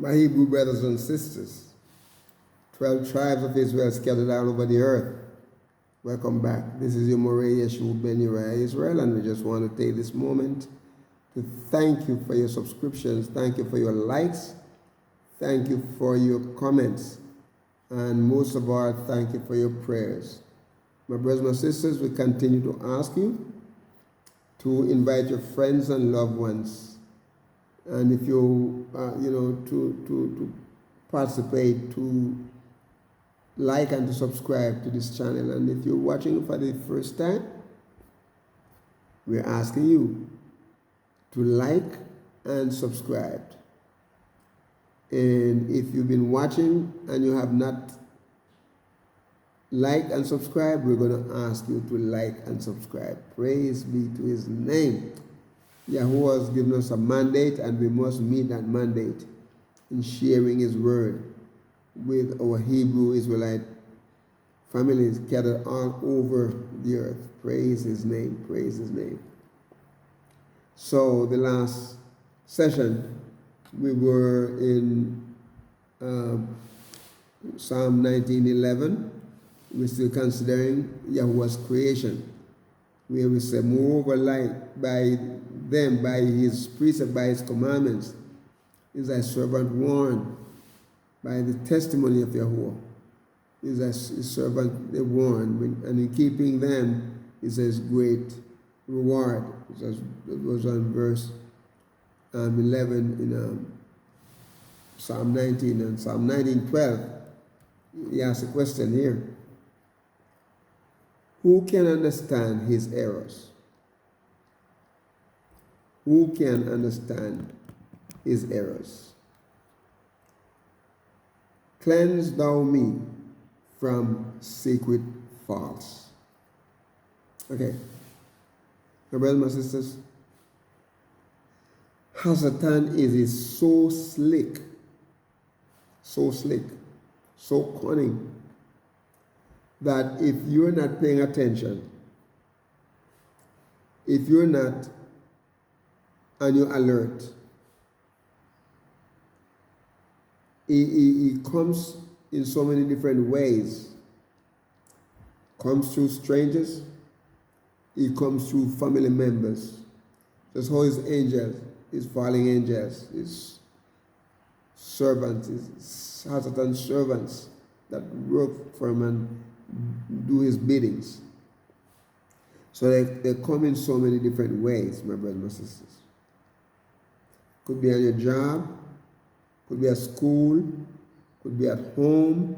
My Hebrew brothers and sisters, 12 tribes of Israel scattered all over the earth. Welcome back. This is your Moreh Yeshua Ben Uriah Israel, and we just want to take this moment to thank you for your subscriptions. Thank you for your likes. Thank you for your comments. And most of all, thank you for your prayers. My brothers and sisters, we continue to ask you to invite your friends and loved ones. And if you, to participate, to like and to subscribe to this channel. And if you're watching for the first time, we're asking you to like and subscribe. And if you've been watching and you have not liked and subscribed, we're going to ask you to like and subscribe. Praise be to his name. Yahuwah has given us a mandate, and we must meet that mandate in sharing his word with our Hebrew Israelite families scattered all over the earth. Praise his name. Praise his name. So the last session, we were in Psalm 19:11. We're still considering Yahuwah's creation, where we say, moreover, like by them, by his precept, by his commandments, is thy servant warned. By the testimony of Yahuwah is his servant they warned, and in keeping them is his great reward. It was on verse 11 in Psalm 19. And Psalm 19:12, he asks a question here. Who can understand his errors? Who can understand his errors? Cleanse thou me from secret faults. Okay. My brothers and sisters, Hasatan is so slick, so cunning, that if you're not paying attention, if you're not on your alert, he comes in so many different ways. Comes through strangers, he comes through family members. That's how his angels, his falling angels, his servants, his Satan servants that work for him and do his biddings. So they come in so many different ways, my brothers and sisters. Could be on your job, could be at school, could be at home.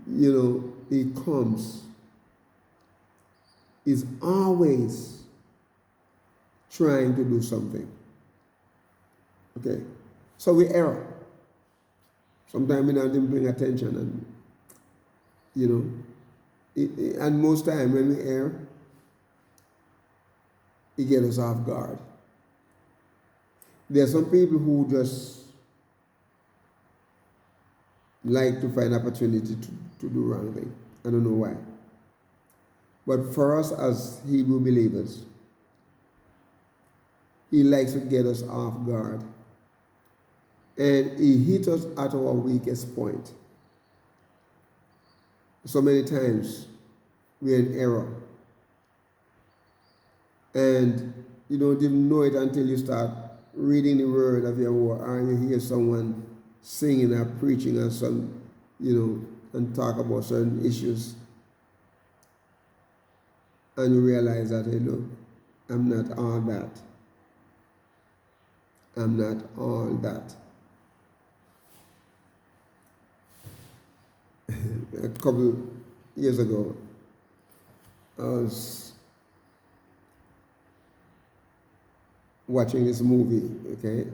You know, he comes. He's always trying to do something. Okay? So we err. Sometimes we're not even paying attention, and and most time when we err, he gets us off guard. There are some people who just like to find opportunity to do wrong thing. I don't know why. But for us as Hebrew believers, he likes to get us off guard. And he hits us at our weakest point. So many times we're in error. And you don't even know it until you start reading the word of Yahuwah, or you hear someone singing or preaching on some, and talk about certain issues. And you realize that, hey, look, I'm not all that. I'm not all that. A couple years ago, I was watching this movie, okay,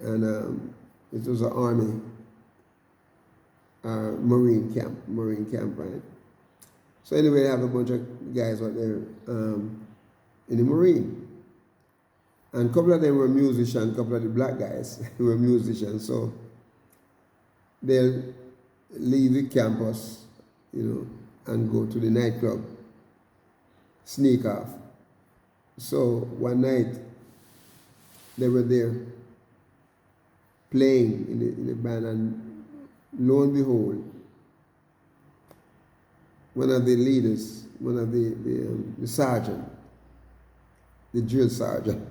and it was an army, Marine camp, right? So anyway, I have a bunch of guys out there in the Marine, and a couple of them were musicians, a couple of the black guys were musicians, so they'll leave the campus, and go to the nightclub, sneak off. So one night, they were there, playing in the band, and lo and behold, one of the leaders, one of the sergeant, the drill sergeant,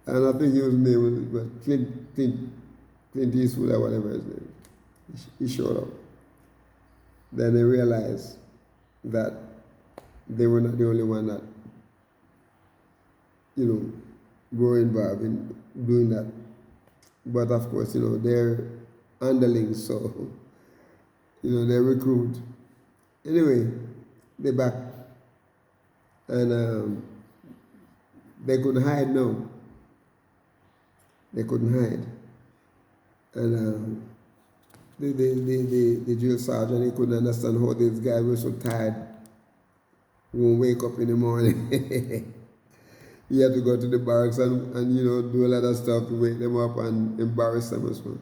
and I think his name was Clint Eastwood or whatever his name. He showed up. Then they realized that they were not the only one that, were involved in doing that. But of course, they're underlings, so, they recruit. Anyway, they're back. And they couldn't hide now. They couldn't hide. And the drill sergeant, he couldn't understand how these guys were so tired, won't wake up in the morning. He had to go to the barracks and do a lot of stuff to wake them up and embarrass them as well.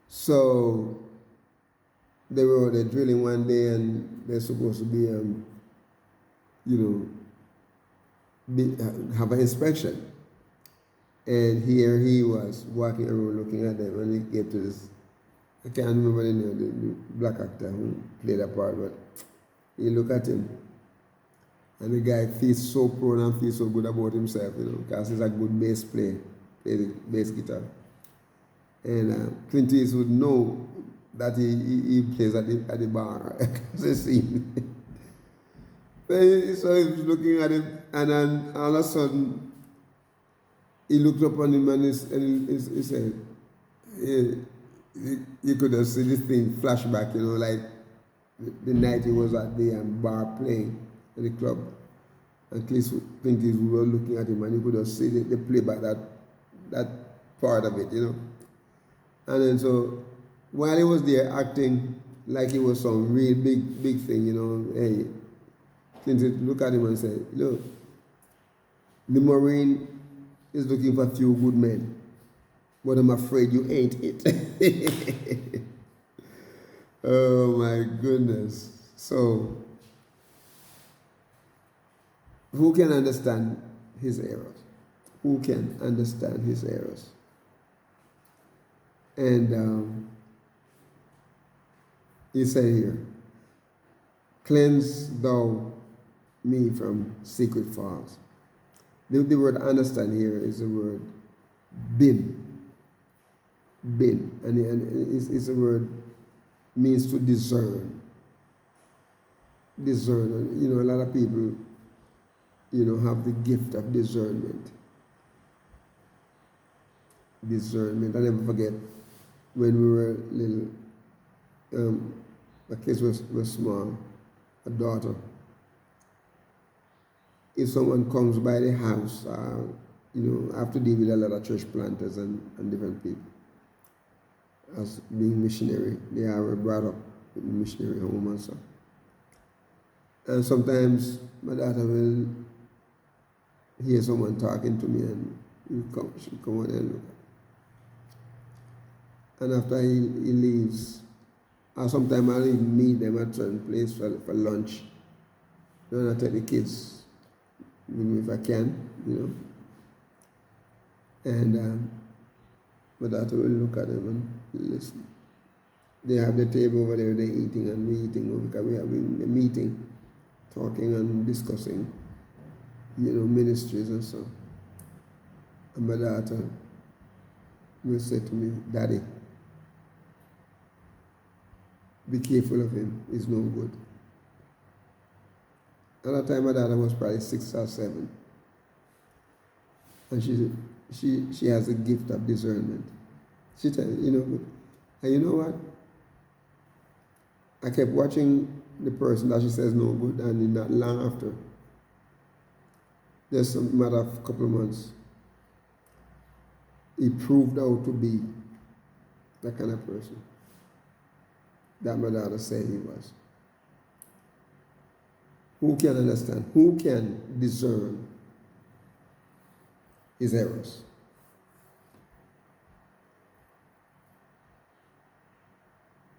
So they were out there drilling one day, and they're supposed to be, have an inspection. And here he was walking around looking at them, and he came to this, I can't remember the name, the black actor who played a part, but he looked at him. And the guy feels so proud and feels so good about himself, because he's a good bass player, plays the bass guitar. And Clint Eastwood know that he plays at the bar, so he was looking at him, and then all of a sudden, he looked up on him, and he said, you could have seen this thing flashback, like the night he was at the bar playing at the club. And Clint Eastwood were looking at him, and you could have seen the playback, that part of it, And then so, while he was there acting like it was some real big thing, hey, Clint Eastwood looked at him and said, look, the Marine is looking for a few good men, but I'm afraid you ain't it. Oh my goodness. So, who can understand his errors? Who can understand his errors? And he said here, cleanse thou me from secret faults. The word understand here is the word bin. Bin. And it's a word means to discern. Discern. A lot of people, have the gift of discernment. Discernment. I never forget when we were little, my kids were small, a daughter. If someone comes by the house, I have to deal with a lot of church planters and different people. As being missionary, they are brought up in the missionary home and so. And sometimes my daughter will hear someone talking to me, and she'll come out and look. And after he leaves, or sometimes I'll even meet them at a certain place for lunch. Then I take the kids with me if I can, And my daughter will look at them and listen. They have the table over there, they're eating, and we're eating, because we have been a meeting, talking and discussing, ministries and so. And my daughter will say to me, Daddy, be careful of him, he's no good. At that time, my daughter was probably 6 or 7. And she has a gift of discernment. She tell and you know what? I kept watching the person that she says no good, and not long after, just a matter of a couple of months, he proved out to be that kind of person that my daughter said he was. Who can understand? Who can discern his errors?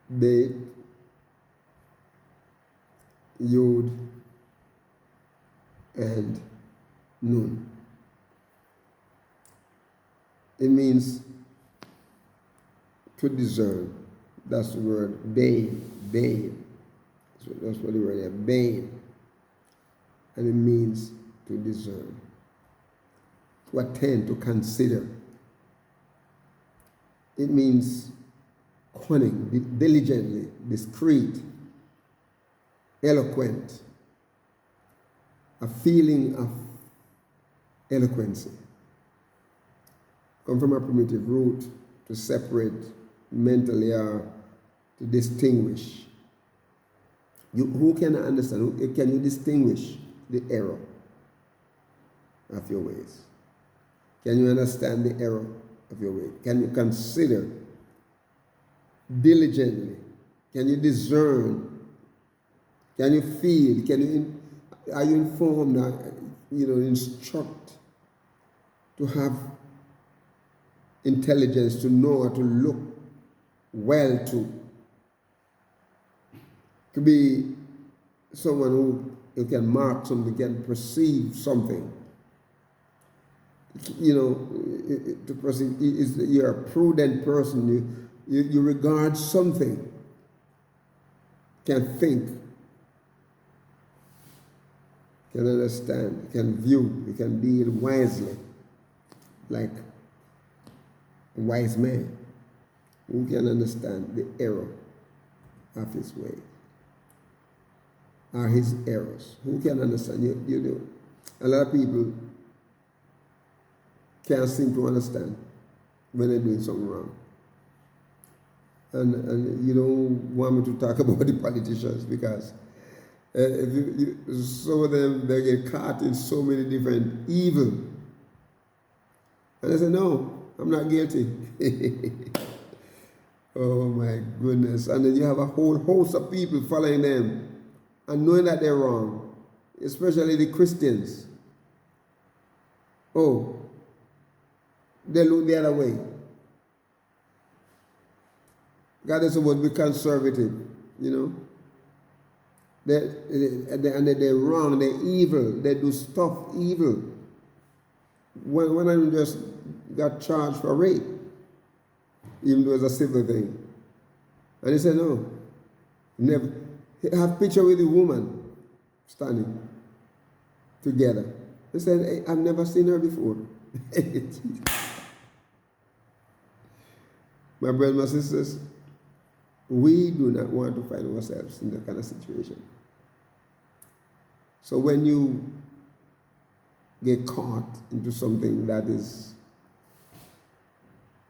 Bet, Yod, and Nun. It means to discern. That's the word bane. Bane. That's what the word is. Bane. And it means to discern. To attend, to consider. It means cunning, diligently, discreet, eloquent. A feeling of eloquency. Come from a primitive root to separate mentally or to distinguish. Who can understand? Can you distinguish the error of your ways? Can you understand the error of your ways? Can you consider diligently? Can you discern? Can you feel? Are you informed? Instruct to have intelligence, to know, to look well, to be someone who can mark something, can perceive something. To perceive, you're a prudent person. You regard something, can think, can understand, can view, you can deal wisely, like a wise man who can understand the error of his way, or his errors. Who can understand? A lot of people can't seem to understand when they're doing something wrong. And you don't want me to talk about the politicians, because some of them, they get caught in so many different evil. And I say, no, I'm not guilty. Oh my goodness. And then you have a whole host of people following them and knowing that they're wrong, especially the Christians. Oh, they look the other way. God is supposed to be conservative, They're wrong, they're evil, they do stuff evil. When I just got charged for rape, even though it's a civil thing. And he said, no, never. Have a picture with the woman standing together. He said, hey, I've never seen her before. My brothers, my sisters, we do not want to find ourselves in that kind of situation. So when you get caught into something that is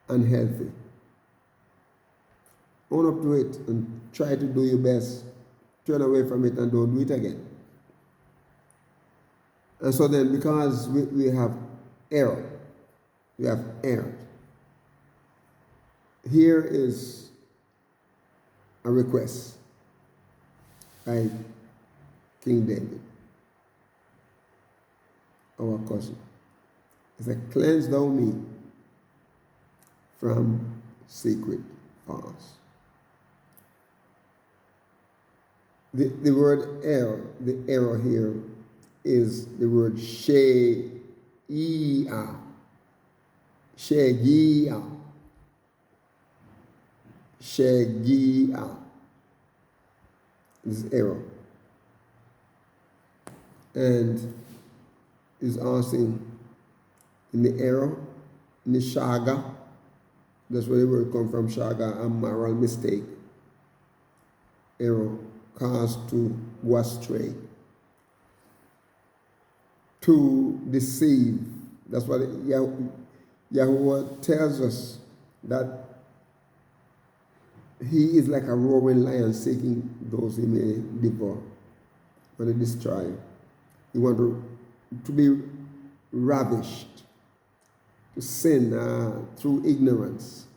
unhealthy, own up to it and try to do your best. Turn away from it and don't do it again. And so then, because we have error, we have erred. Here is a request by King David, our cousin. He said, cleanse thou me from secret faults. The word error, the error here is the word shegia. Shegia. Shegia. This is error. And is asking in the error, in the shaga, that's where the word comes from, shaga, a moral mistake. Error. Caused to go astray, to deceive. That's what Yahuwah tells us, that he is like a roaring lion seeking those he may devour, or destroy. He wants to be ravished, to sin through ignorance,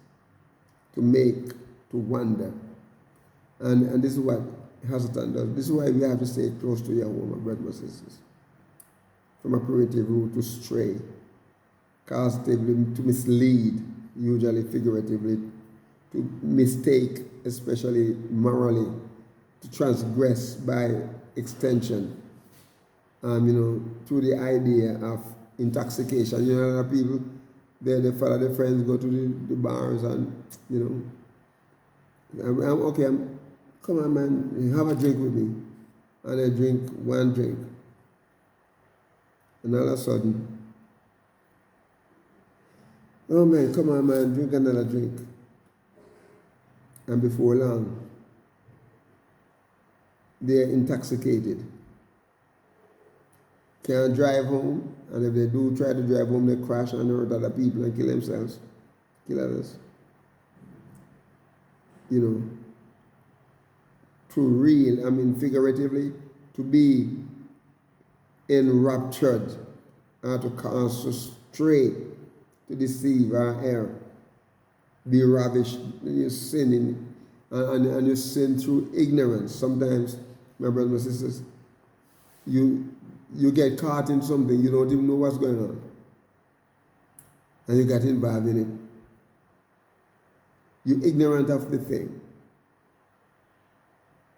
to make, to wander. And this is what Hasatan does. This is why we have to stay close to Yahuwah, my brothers and sisters. From a primitive root to stray, causatively to mislead, usually figuratively, to mistake, especially morally, to transgress by extension, through the idea of intoxication. A lot of people Then they follow their friends, go to the bars, and come on, man, have a drink with me. And they drink one drink. And all of a sudden, oh man, come on, man, drink another drink. And before long, they're intoxicated. Can't drive home, and if they do try to drive home, they crash and hurt other people and kill themselves, kill others. Figuratively, to be enraptured, or to cause us stray, to deceive or err, be ravished, you're sinning, and you sin through ignorance. Sometimes, my brothers and sisters, you get caught in something, you don't even know what's going on, and you get involved in it. You're ignorant of the thing,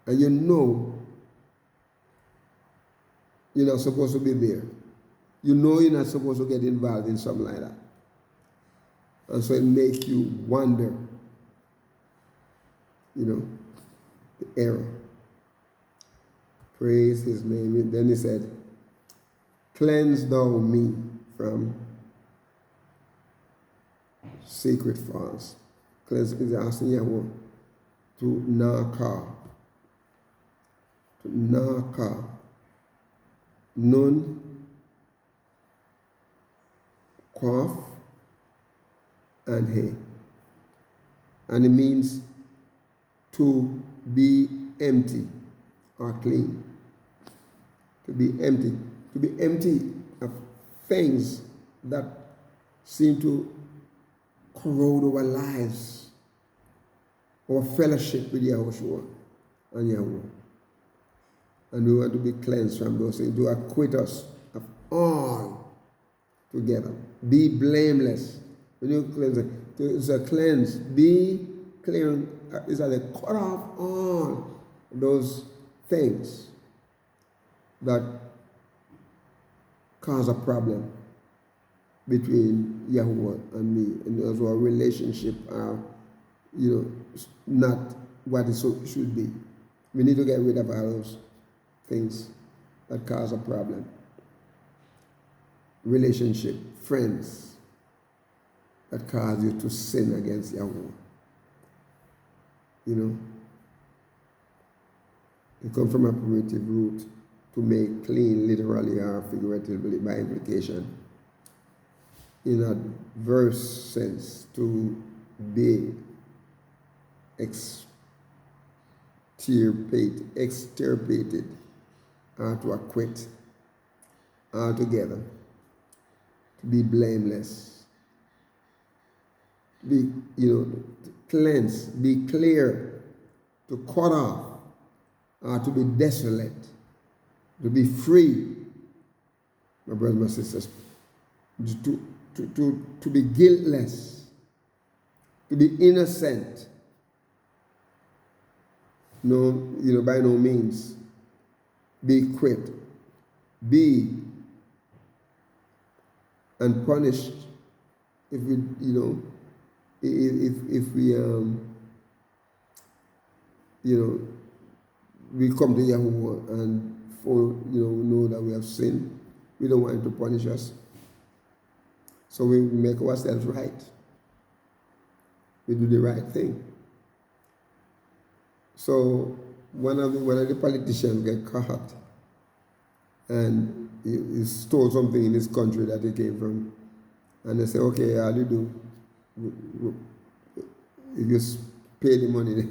and you know you're not supposed to be there. You know you're not supposed to get involved in something like that. And so it makes you wonder, the error. Praise his name. Then he said, cleanse thou me from secret faults. Cleanse is asking Yahweh to naka. Nun, quaf, and he. And it means to be empty or clean. To be empty. To be empty of things that seem to corrode our lives, our fellowship with Yahushua and Yahweh. And we want to be cleansed from those things, to acquit us of all together. Be blameless. When you cleanse, it's a cleanse. Be clear. It's like a cut off all those things that cause a problem between Yahuwah and me, and also our relationship are, not what it should be. We need to get rid of all those things that cause a problem. Relationship, friends that cause you to sin against Yahuwah. You come from a primitive root to make clean, literally or figuratively by implication. In a verse sense, to be extirpated, or to acquit altogether, to be blameless, be, cleanse, be clear, to cut off, or to be desolate, to be free, my brothers and my sisters, to be guiltless, to be innocent. No, by no means be quit, be and punished if we, if we we come to Yahuwah and know that we have sinned. We don't want him to punish us, so we make ourselves right. We do the right thing. So one of the politicians get caught, and he stole something in his country that he came from, and they say, okay, all you do, if you pay the money,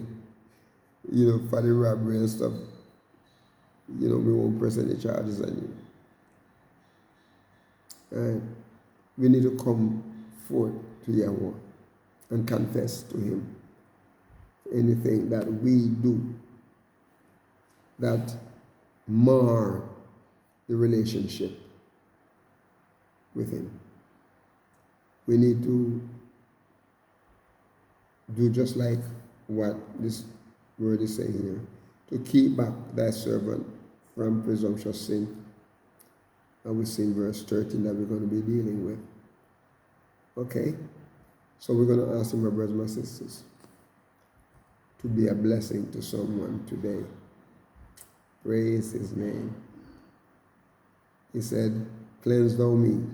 for the robbery and stuff, we won't press any charges on you. And we need to come forth to Yahweh and confess to him anything that we do that mar the relationship with him. We need to do just like what this word is saying here, to keep back thy servant from presumptuous sin. And we see in verse 13 that we're going to be dealing with. Okay? So we're going to ask my brothers and my sisters to be a blessing to someone today. Praise his name. He said, cleanse thou me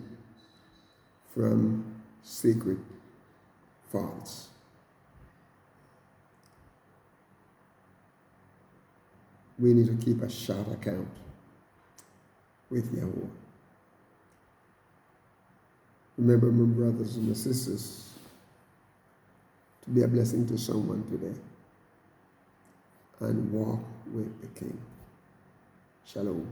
from secret faults. We need to keep a short account with Yahuwah. Remember, my brothers and my sisters, to be a blessing to someone today and walk with the King. Shalom.